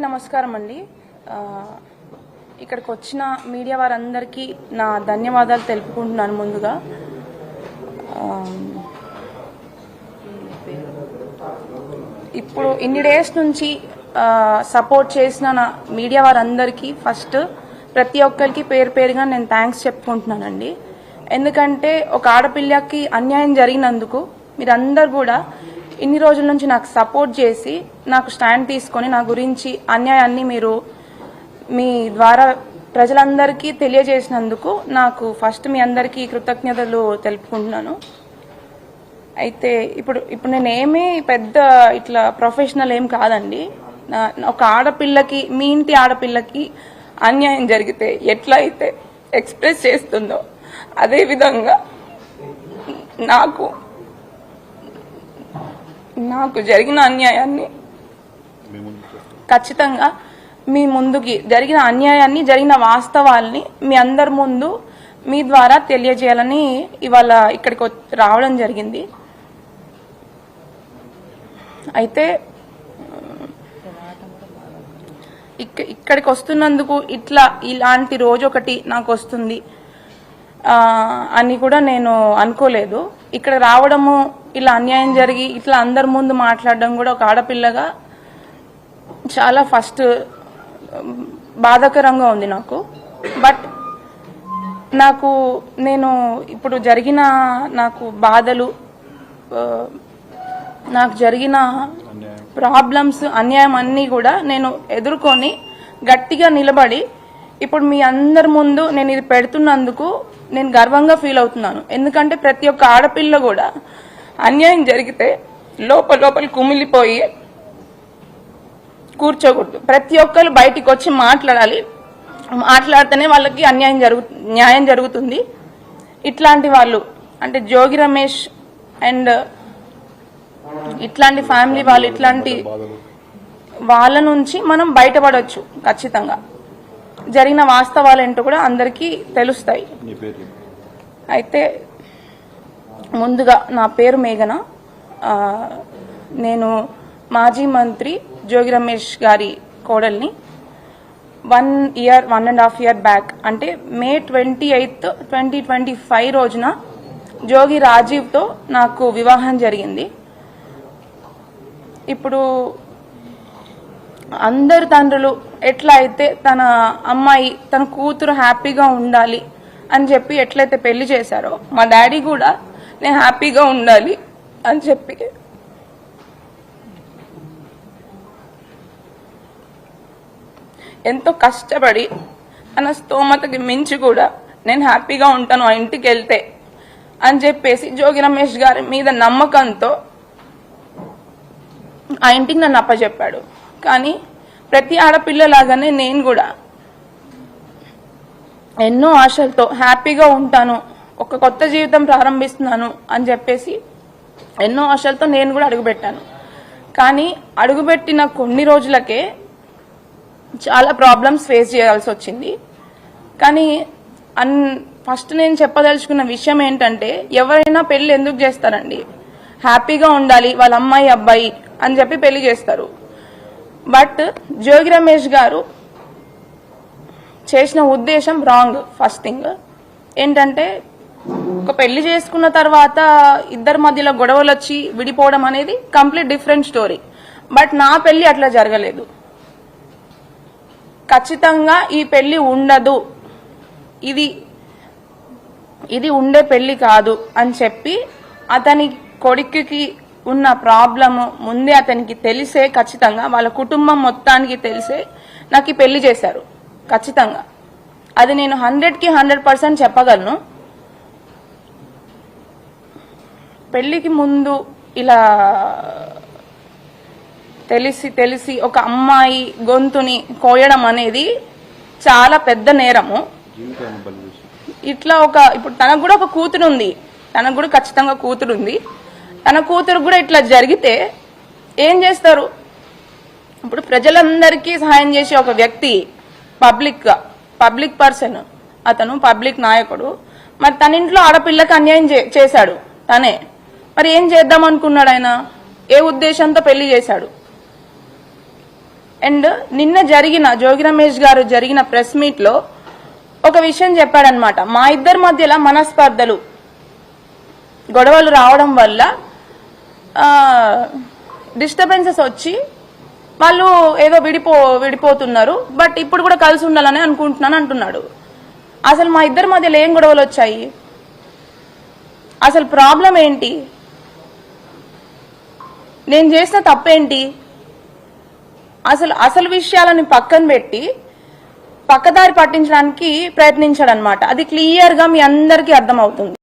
నమస్కారం అండి. ఇక్కడికి వచ్చిన మీడియా వారందరికీ నా ధన్యవాదాలు తెలుపుకుంటున్నాను. ముందుగా ఇప్పుడు ఇన్ని డేస్ నుంచి సపోర్ట్ చేసిన నా మీడియా వారందరికీ ఫస్ట్ ప్రతి ఒక్కరికి పేరు పేరుగా నేను థ్యాంక్స్ చెప్పుకుంటున్నానండి. ఎందుకంటే ఒక ఆడపిల్లకి అన్యాయం జరిగినందుకు మీరందరూ కూడా ఇన్ని రోజుల నుంచి నాకు సపోర్ట్ చేసి నాకు స్టాండ్ తీసుకొని నా గురించి అన్యాయాన్ని మీరు మీ ద్వారా ప్రజలందరికీ తెలియజేసినందుకు నాకు ఫస్ట్ మీ అందరికీ కృతజ్ఞతలు తెలుపుకుంటున్నాను. అయితే ఇప్పుడు నేనేమి పెద్ద ఇట్లా ప్రొఫెషనల్ ఏం కాదండి. ఒక ఆడపిల్లకి, మీ ఇంటి ఆడపిల్లకి అన్యాయం జరిగితే ఎట్లా అయితే ఎక్స్ప్రెస్ చేస్తుందో అదేవిధంగా నాకు జరిగిన అన్యాయాన్ని ఖచ్చితంగా మీ ముందుకి జరిగిన అన్యాయాన్ని, జరిగిన వాస్తవాల్ని మీ అందరి ముందు మీ ద్వారా తెలియజేయాలని ఇవాళ ఇక్కడికి రావడం జరిగింది. అయితే ఇక్కడికి వస్తున్నందుకు ఇలాంటి రోజు ఒకటి నాకు వస్తుంది అని కూడా నేను అనుకోలేదు. ఇక్కడ రావడము, ఇలా అన్యాయం జరిగి ఇట్లా అందరి ముందు మాట్లాడడం కూడా ఒక ఆడపిల్లగా చాలా ఫస్ట్ బాధాకరంగా ఉంది నాకు. బట్ నేను ఇప్పుడు జరిగిన నాకు బాధలు, నాకు జరిగిన ప్రాబ్లమ్స్, అన్యాయం అన్నీ కూడా నేను ఎదుర్కొని గట్టిగా నిలబడి ఇప్పుడు మీ అందరి ముందు నేను ఇది పెడుతున్నందుకు నేను గర్వంగా ఫీల్ అవుతున్నాను. ఎందుకంటే ప్రతి ఒక్క ఆడపిల్ల కూడా అన్యాయం జరిగితే లోపల కుమిలిపోయి కూర్చోకూడదు. ప్రతి ఒక్కరు బయటికి వచ్చి మాట్లాడాలి. మాట్లాడితేనే వాళ్ళకి న్యాయం జరుగుతుంది. ఇట్లాంటి వాళ్ళు అంటే జోగి రమేష్ అండ్ ఇట్లాంటి ఫ్యామిలీ వాళ్ళు, ఇట్లాంటి వాళ్ళ నుంచి మనం బయటపడవచ్చు. ఖచ్చితంగా జరిగిన వాస్తవాలు ఏంటో కూడా అందరికీ తెలుస్తాయి. అయితే ముందుగా నా పేరు మేఘన. నేను మాజీ మంత్రి జోగి రమేష్ గారి కోడల్ని. 1.5 year బ్యాక్ అంటే May 28, 2025 రోజున జోగి రాజీవ్తో నాకు వివాహం జరిగింది. ఇప్పుడు అందరు తండ్రులు ఎట్లా అయితే తన అమ్మాయి, తన కూతురు హ్యాపీగా ఉండాలి అని చెప్పి ఎట్లయితే పెళ్లి చేశారో, మా డాడీ కూడా నేను హ్యాపీగా ఉండాలి అని చెప్పి ఎంతో కష్టపడి తన స్తోమతకి మించి కూడా నేను హ్యాపీగా ఉంటాను ఆ ఇంటికి వెళ్తే అని చెప్పేసి జోగి రమేష్ గారి మీద నమ్మకంతో ఆ ఇంటికి నన్ను అప్పచెప్పాడు. కానీ ప్రతి ఆడపిల్లలాగానే నేను కూడా ఎన్నో ఆశలతో హ్యాపీగా ఉంటాను, ఒక కొత్త జీవితం ప్రారంభిస్తున్నాను అని చెప్పేసి ఎన్నో ఆశలతో నేను కూడా అడుగుపెట్టాను. కానీ అడుగుపెట్టిన కొన్ని రోజులకే చాలా ప్రాబ్లమ్స్ ఫేస్ చేయాల్సి వచ్చింది. కానీ ఫస్ట్ నేను చెప్పదలుచుకున్న విషయం ఏంటంటే, ఎవరైనా పెళ్లి ఎందుకు చేస్తారండి? హ్యాపీగా ఉండాలి వాళ్ళ అమ్మాయి అబ్బాయి అని చెప్పి పెళ్లి చేస్తారు. బట్ జోగి రమేష్ గారు చేసిన ఉద్దేశం రాంగ్. ఫస్ట్ థింగ్ ఏంటంటే, ఒక పెళ్లి చేసుకున్న తర్వాత ఇద్దరి మధ్యలో గొడవలు వచ్చి విడిపోవడం అనేది కంప్లీట్ డిఫరెంట్ స్టోరీ. బట్ నా పెళ్లి అట్లా జరగలేదు. ఖచ్చితంగా ఈ పెళ్లి ఉండదు, ఇది ఉండే పెళ్లి కాదు అని చెప్పి అతని కొడుకుకి ఉన్న ప్రాబ్లము ముందే అతనికి తెలిసే, ఖచ్చితంగా వాళ్ళ కుటుంబం మొత్తానికి తెలిసే నాకు ఈ పెళ్లి చేశారు. ఖచ్చితంగా అది నేను 100కి 100% చెప్పగలను. పెళ్లికి ముందు ఇలా తెలిసి ఒక అమ్మాయి గొంతుని కోయడం అనేది చాలా పెద్ద నేరము. ఇట్లా ఇప్పుడు తనకు కూడా ఒక కూతురు ఉంది, తనకు కూడా ఖచ్చితంగా కూతురు ఉంది. తన కూతురు కూడా ఇట్లా జరిగితే ఏం చేస్తారు? ఇప్పుడు ప్రజలందరికీ సహాయం చేసే ఒక వ్యక్తి, పబ్లిక్ పర్సన్, అతను పబ్లిక్ నాయకుడు. మరి తన ఇంట్లో ఆడపిల్లకి అన్యాయం చేశాడు తనే. మరి ఏం చేద్దాం అనుకున్నాడు ఆయన? ఏ ఉద్దేశంతో పెళ్లి చేశాడు? అండ్ నిన్న జరిగిన జోగి రమేష్ గారు జరిగిన ప్రెస్ మీట్ లో ఒక విషయం చెప్పాడనమాట. మా ఇద్దరి మధ్యలో మనస్పర్ధలు గొడవలు రావడం వల్ల డిస్టర్బెన్సెస్ వచ్చి వాళ్ళు ఏదో విడిపోతున్నారు, బట్ ఇప్పుడు కూడా కలిసి ఉండాలని అనుకుంటున్నాను అంటున్నాడు. అసలు మా ఇద్దరి మధ్యలో ఏం గొడవలు వచ్చాయి? అసలు ప్రాబ్లం ఏంటి? నేను చేసిన తప్పేంటి? అసలు విషయాలని పక్కన పెట్టి పక్కదారి పట్టించడానికి ప్రయత్నించాడనమాట. అది క్లియర్ గా మీ అందరికీ అర్థమవుతుంది.